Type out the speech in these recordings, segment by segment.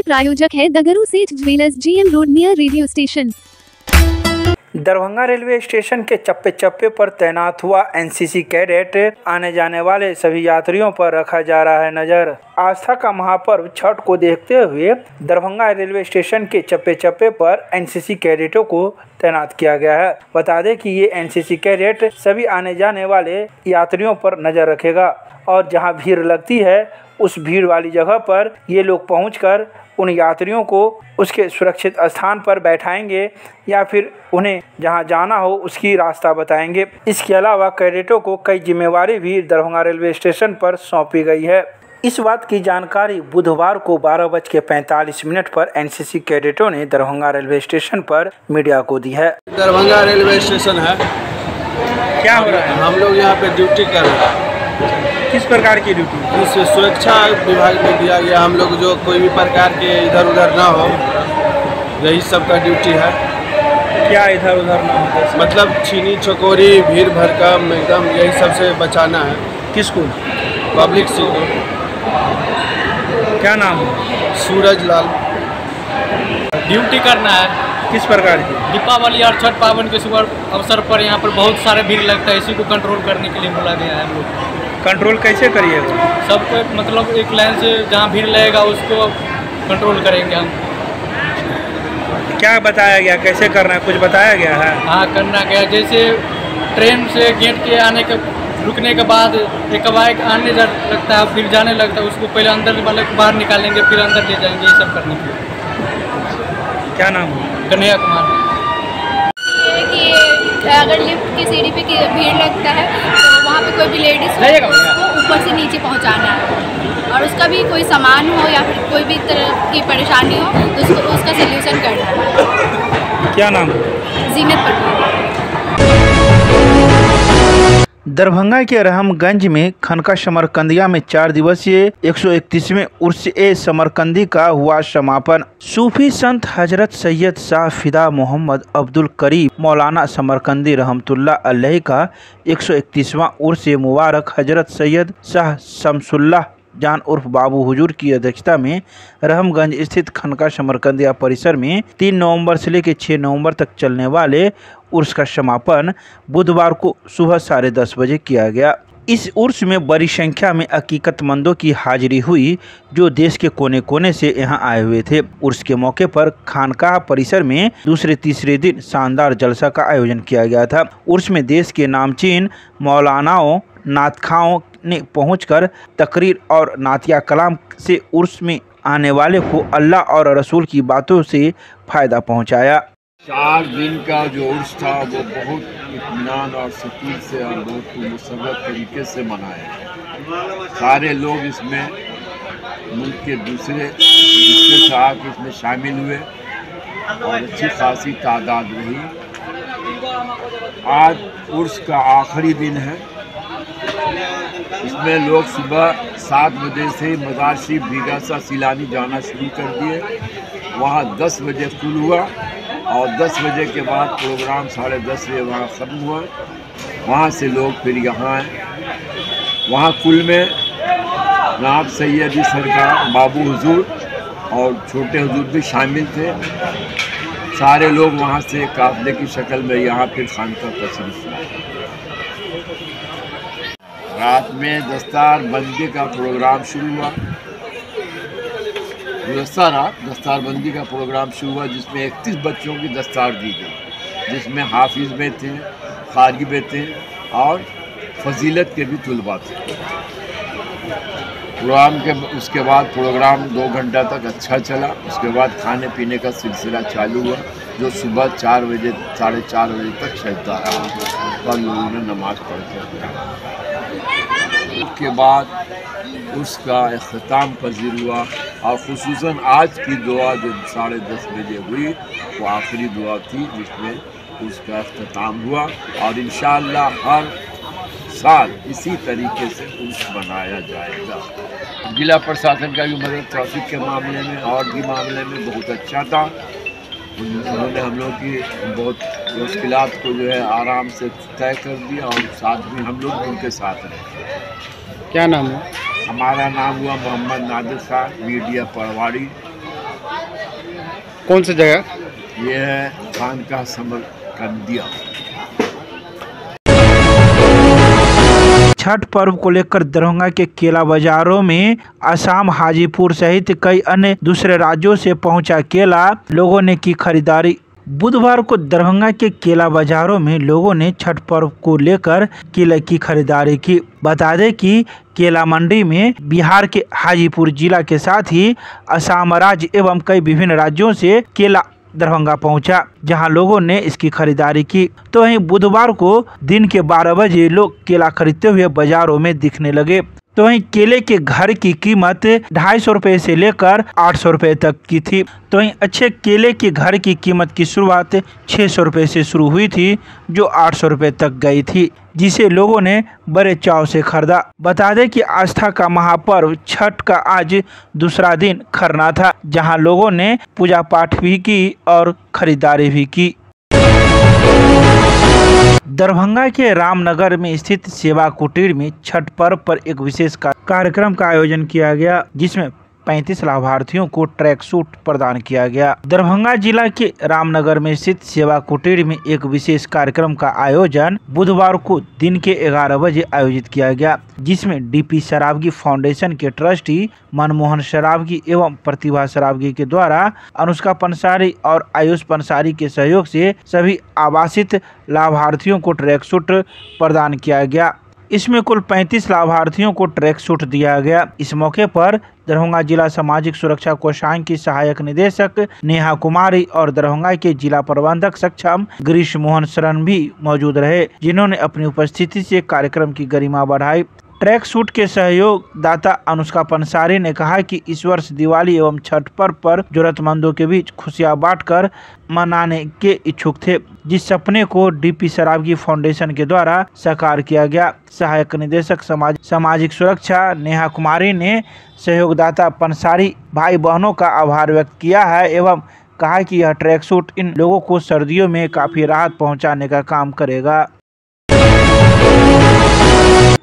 प्रायोजक है दगरू सेठ jewellers, GM road near radio station. Darbhanga railway station के चप्पे चप्पे पर तैनात हुआ एनसीसी कैडेट आने जाने वाले सभी यात्रियों पर रखा जा रहा है नजर। आस्था का महापर्व छठ को देखते हुए दरभंगा रेलवे स्टेशन के चप्पे चप्पे पर एनसीसी कैडेटों को तैनात किया गया है। बता दें कि ये एनसीसी कैडेट सभी आने जाने वाले यात्रियों पर नजर रखेगा और जहां भीड़ लगती है उस भीड़ वाली जगह पर ये लोग पहुंचकर उन यात्रियों को उसके सुरक्षित स्थान पर बैठाएंगे या फिर उन्हें जहां जाना हो उसकी रास्ता बताएंगे। इसके अलावा कैडेटों को कई जिम्मेवारी भी दरभंगा रेलवे स्टेशन पर सौंपी गई है। इस बात की जानकारी बुधवार को 12:45 पर एनसीसी कैडेटों ने दरभंगा रेलवे स्टेशन पर मीडिया को दी है। दरभंगा रेलवे स्टेशन है, क्या हो रहा है? हम लोग यहाँ पे ड्यूटी कर रहे हैं। किस प्रकार की ड्यूटी? इस सुरक्षा विभाग में दिया गया हम लोग जो कोई भी प्रकार के इधर उधर ना हो, यही सब का ड्यूटी है। क्या इधर उधर ना हो? मतलब छीनी चकोरी भीड़ भड़कम एकदम यही सब से बचाना है। किसको? पब्लिक से। क्या नाम है? सूरज लाल। ड्यूटी करना है। किस प्रकार की? दीपावली और छठ पावन के शुभ अवसर पर यहाँ पर बहुत सारे भीड़ लगता है, इसी को कंट्रोल करने के लिए बोला गया है हम लोग। कंट्रोल कैसे करिएगा? सबको मतलब एक लाइन से जहाँ भीड़ लगेगा उसको कंट्रोल करेंगे हम। क्या बताया गया, कैसे करना है, कुछ बताया गया है? हाँ, करना गया जैसे ट्रेन से गेट के आने के रुकने के बाद एक बाइक आने लगता है फिर जाने लगता है, उसको पहले अंदर वाले को बाहर निकालेंगे फिर अंदर ले जाएंगे, ये सब करने के लिए। क्या नाम है? कन्हैया कुमार। कि अगर लिफ्ट की सीढ़ी पे भीड़ लगता है तो वहाँ पे कोई भी लेडीज़ हो उसको ऊपर से नीचे पहुँचाना है और उसका भी कोई सामान हो या फिर कोई भी तरह की परेशानी हो तो उसका सल्यूशन करना है। क्या नाम है? जीनत पटवारी। दरभंगा के रहमगंज में खनका समरकंदिया में 4 दिवसीय 131वें उर्स-ए-समरकंदी का हुआ समापन। सूफी संत हजरत सैयद शाह फिदा मोहम्मद अब्दुल करीम मौलाना समरकंदी रहमतुल्लाह अलैह का 131वां उर्स-ए-मुबारक हजरत सैयद शाह शमसुल्लाह जान उर्फ बाबू हुजूर की अध्यक्षता में रहमगंज स्थित खनका समरकंदिया परिसर में 3 नवंबर से लेकर 6 नवंबर तक चलने वाले उर्स का समापन बुधवार को सुबह 10:30 बजे किया गया। इस उर्स में बड़ी संख्या में अकीकतमंदों की हाजिरी हुई जो देश के कोने कोने से यहां आए हुए थे। उर्स के मौके पर खानकाह परिसर में दूसरे तीसरे दिन शानदार जलसा का आयोजन किया गया था। उर्स में देश के नामचीन मौलानाओं नातखाओं ने पहुंचकर तकरीर और नातिया कलाम से उर्स में आने वाले को अल्लाह और रसूल की बातों से फ़ायदा पहुंचाया। 4 दिन का जो उर्स था वो बहुत इत्मीनान और सुकून से और बहुत मुसर्रत तरीके से मनाया। सारे लोग इसमें मुल्क के दूसरे से आके इसमें शामिल हुए और अच्छी खासी तादाद रही। आज उर्स का आखिरी दिन है। इसमें लोग सुबह 7 बजे से मज़ार शरीफ भीगासा सिलानी जाना शुरू कर दिए। वहाँ 10 बजे खुल हुआ और 10 बजे के बाद प्रोग्राम 10:30 बजे वहाँ ख़त्म हुआ। वहाँ से लोग फिर यहाँ आए। वहाँ कुल में नाब सैयदी सरकार बाबू हुजूर और छोटे हुजूर भी शामिल थे। सारे लोग वहाँ से काफ़िले की शक्ल में यहाँ फिर खानका तशरीफ़ लाए। रात में दस्तार बंदी का प्रोग्राम शुरू हुआ। दस्तार बंदी का प्रोग्राम शुरू हुआ जिसमें 31 बच्चों की दस्तार दी गई, जिसमें हाफिज में थे, कारी में थे और फजीलत के भी तुलबा थे। उसके बाद प्रोग्राम 2 घंटा तक अच्छा चला। उसके बाद खाने पीने का सिलसिला चालू हुआ जो सुबह 4 बजे 4:30 बजे तक चलता रहा और लोगों ने नमाज पढ़ के बाद उसका इख्तिताम पजीर हुआ और खुसूसन आज की दुआ जो 10:30 बजे हुई वो आखिरी दुआ थी जिसमें उसका इख्तिताम हुआ और इंशाअल्लाह हर साल इसी तरीके से उर्स मनाया जाएगा। जिला प्रशासन का भी मदद ट्रैफिक के मामले में और भी मामले में बहुत अच्छा था। उन्होंने हम लोग की बहुत मुश्किलात को जो है आराम से तय कर दिया और साथ में हम लोग उनके साथ रहे। क्या नाम है? हमारा नाम हुआ मोहम्मद नादिर खान, मीडिया पटवारी, कौन सी जगह? ये है खानका समरकंदिया। छठ पर्व को लेकर दरभंगा के केला बाजारों में असम, हाजीपुर सहित कई अन्य दूसरे राज्यों से पहुंचा केला, लोगों ने की खरीदारी। बुधवार को दरभंगा के केला बाजारों में लोगों ने छठ पर्व को लेकर केले की खरीदारी की। बता दें कि केला मंडी में बिहार के हाजीपुर जिला के साथ ही असम राज्य एवं कई विभिन्न राज्यों से केला दरभंगा पहुंचा, जहां लोगों ने इसकी खरीदारी की। तो वहीं बुधवार को दिन के 12 बजे लोग केला खरीदते हुए बाजारों में दिखने लगे। तो वहीं केले के घर की कीमत 250 रुपये से लेकर 800 रुपये तक की थी। तो वहीं अच्छे केले के घर की कीमत की शुरुआत 600 रुपये से शुरू हुई थी, जो 800 रुपये तक गई थी, जिसे लोगों ने बड़े चाव से खरीदा। बता दें कि आस्था का महापर्व छठ का आज दूसरा दिन खरना था, जहां लोगों ने पूजा पाठ भी की और खरीदारी भी की। दरभंगा के रामनगर में स्थित सेवा कुटीर में छठ पर्व पर एक विशेष कार्यक्रम का आयोजन किया गया, जिसमें 35 लाभार्थियों को ट्रैक सूट प्रदान किया गया। दरभंगा जिला के रामनगर में स्थित सेवा कुटीर में एक विशेष कार्यक्रम का आयोजन बुधवार को दिन के 11 बजे आयोजित किया गया, जिसमें डीपी सरावगी फाउंडेशन के ट्रस्टी मनमोहन सरावगी एवं प्रतिभा सरावगी के द्वारा अनुष्का पंसारी और आयुष पंसारी के सहयोग से सभी आवासित लाभार्थियों को ट्रैक सूट प्रदान किया गया। इसमें कुल 35 लाभार्थियों को ट्रैक सूट दिया गया। इस मौके पर दरभंगा जिला सामाजिक सुरक्षा कोषांग की सहायक निदेशक नेहा कुमारी और दरभंगा के जिला प्रबंधक सक्षम गिरीश मोहन शरण भी मौजूद रहे, जिन्होंने अपनी उपस्थिति से कार्यक्रम की गरिमा बढ़ाई। ट्रैक सूट के सहयोग दाता अनुष्का पंसारी ने कहा कि इस वर्ष दिवाली एवं छठ पर्व पर जरूरतमंदों के बीच खुशियां बांटकर मनाने के इच्छुक थे, जिस सपने को डीपी सरावगी फाउंडेशन के द्वारा साकार किया गया। सहायक निदेशक सामाजिक सुरक्षा नेहा कुमारी ने सहयोगदाता पंसारी भाई बहनों का आभार व्यक्त किया है एवं कहा कि यह ट्रैक सूट इन लोगों को सर्दियों में काफी राहत पहुंचाने का काम करेगा।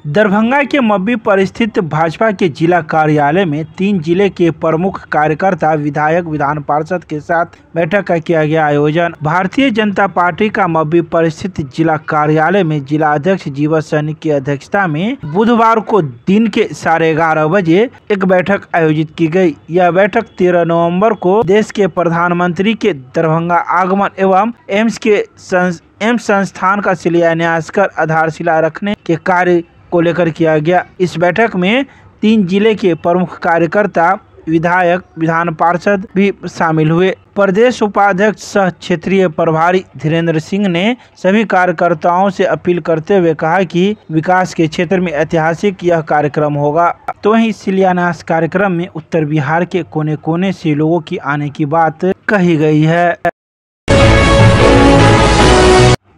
दरभंगा के मब्बी पर स्थित भाजपा के जिला कार्यालय में 3 जिले के प्रमुख कार्यकर्ता, विधायक, विधान पार्षद के साथ बैठक का किया गया आयोजन। भारतीय जनता पार्टी का मब्बी पर स्थित जिला कार्यालय में जिला अध्यक्ष जीवन सैनिक की अध्यक्षता में बुधवार को दिन के 11:30 बजे एक बैठक आयोजित की गई। यह बैठक 13 नवम्बर को देश के प्रधानमंत्री के दरभंगा आगमन एवं एम्स संस्थान का शिलान्यास कर आधारशिला रखने के कार्य को लेकर किया गया। इस बैठक में 3 जिले के प्रमुख कार्यकर्ता, विधायक, विधान पार्षद भी शामिल हुए। प्रदेश उपाध्यक्ष सह क्षेत्रीय प्रभारी धीरेन्द्र सिंह ने सभी कार्यकर्ताओं से अपील करते हुए कहा कि विकास के क्षेत्र में ऐतिहासिक यह कार्यक्रम होगा। तो वहीं शिलान्यास कार्यक्रम में उत्तर बिहार के कोने कोने से लोगों की आने की बात कही गई है।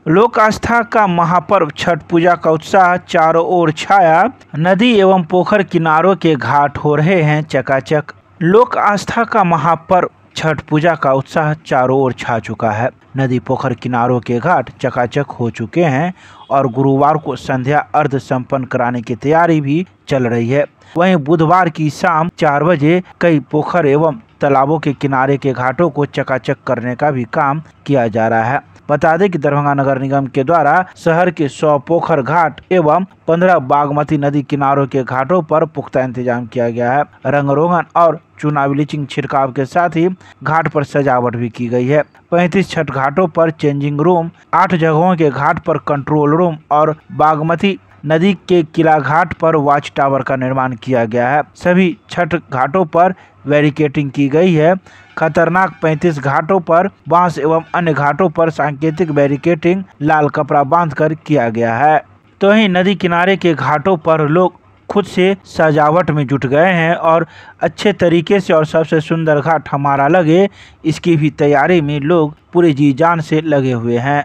लोक आस्था का महापर्व छठ पूजा का उत्साह चारों ओर छाया। नदी एवं पोखर किनारों के घाट हो रहे हैं चकाचक। लोक आस्था का महापर्व छठ पूजा का उत्साह चारों ओर छा चुका है। नदी पोखर किनारों के घाट चकाचक हो चुके हैं और गुरुवार को संध्या अर्ध संपन्न कराने की तैयारी भी चल रही है। वहीं बुधवार की शाम 4 बजे कई पोखर एवं तालाबों के किनारे के घाटों को चकाचक करने का भी काम किया जा रहा है। बता दें कि दरभंगा नगर निगम के द्वारा शहर के 100 पोखर घाट एवं 15 बागमती नदी किनारों के घाटों पर पुख्ता इंतजाम किया गया है। रंग रोगन और चूना ब्लीचिंग छिड़काव के साथ ही घाट पर सजावट भी की गई है। 35 छठ घाटों पर चेंजिंग रूम, 8 जगहों के घाट पर कंट्रोल रूम और बागमती नदी के किला घाट पर वॉच टावर का निर्माण किया गया है। सभी छठ घाटों पर बैरिकेडिंग की गई है। खतरनाक 35 घाटों पर बांस एवं अन्य घाटों पर सांकेतिक बैरिकेडिंग लाल कपड़ा बांधकर किया गया है। तो वहीं नदी किनारे के घाटों पर लोग खुद से सजावट में जुट गए हैं और अच्छे तरीके से और सबसे सुंदर घाट हमारा लगे, इसकी भी तैयारी में लोग पूरे जी जान से लगे हुए हैं।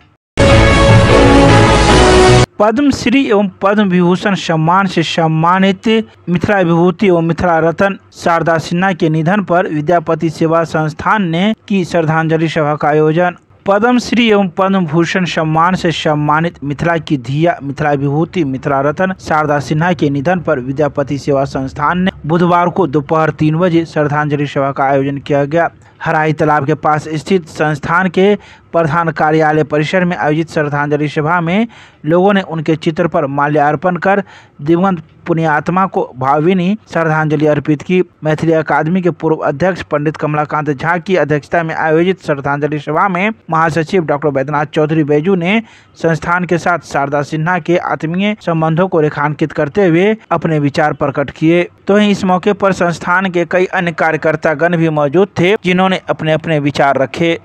पद्मश्री एवं पद्म विभूषण सम्मान से सम्मानित मिथिला विभूति एवं मिथिला रत्न शारदा सिन्हा के निधन पर विद्यापति सेवा संस्थान ने की श्रद्धांजलि सभा का आयोजन। पद्मश्री एवं पद्म भूषण सम्मान से सम्मानित मिथिला की धिया, मिथिला विभूति, मिथिला रत्न शारदा सिन्हा के निधन पर विद्यापति सेवा संस्थान ने बुधवार को दोपहर 3 बजे श्रद्धांजलि सभा का आयोजन किया गया। हराई तालाब के पास स्थित संस्थान के प्रधान कार्यालय परिसर में आयोजित श्रद्धांजलि सभा में लोगों ने उनके चित्र पर माल्यार्पण कर दिवंगत पुण्यात्मा को भावभीनी श्रद्धांजलि अर्पित की। मैथिली अकादमी के पूर्व अध्यक्ष पंडित कमलाकांत झा की अध्यक्षता में आयोजित श्रद्धांजलि सभा में महासचिव डॉक्टर वैद्यनाथ चौधरी बैजू ने संस्थान के साथ शारदा सिन्हा के आत्मीय संबंधों को रेखांकित करते हुए अपने विचार प्रकट किए। तो इस मौके पर संस्थान के कई अन्य कार्यकर्तागण भी मौजूद थे, जिन्होंने अपने अपने विचार रखे।